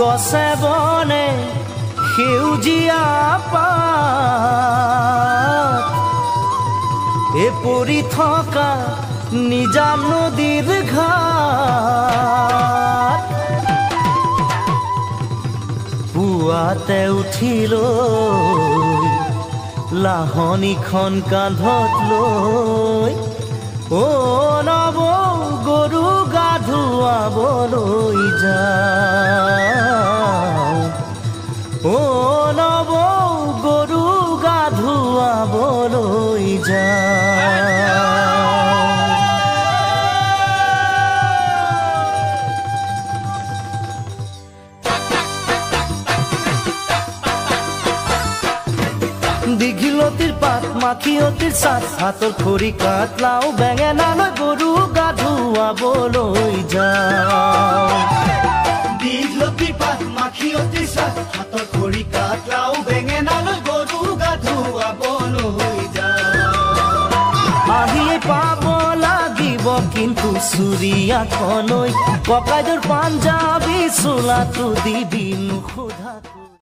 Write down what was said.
গছে বনে সেউজীয়া পাত পৰি থকা নিজা নদীৰ ঘাট পুৱাতে উঠিলৈ লাহনীখন কান্ধত লৈ নৱ গৰু গা ধুৱাবলৈ যাওঁ নৱ গৰু গা ধুৱাবলৈ যাওঁ দীঘলতিৰ পাত মাখিয়তিৰ চাট হাতৰ খৰি কাঠ লাও বেঙেনালৈ গৰু গা ধুৱাবলৈ যাওঁ দীঘলতিৰ পাত মাখিয়তিৰ চাট হাতৰ খৰি কাঠ লাও বেঙেনালৈ গৰু গা ধুৱাবলৈ যাওঁ আহিয়ে পাব লাগিব কিন্তু চুৰিয়াখনৈ ককাইদেউৰ পাঞ্জাবী চোলাটো দিবি নোসোধাকৈ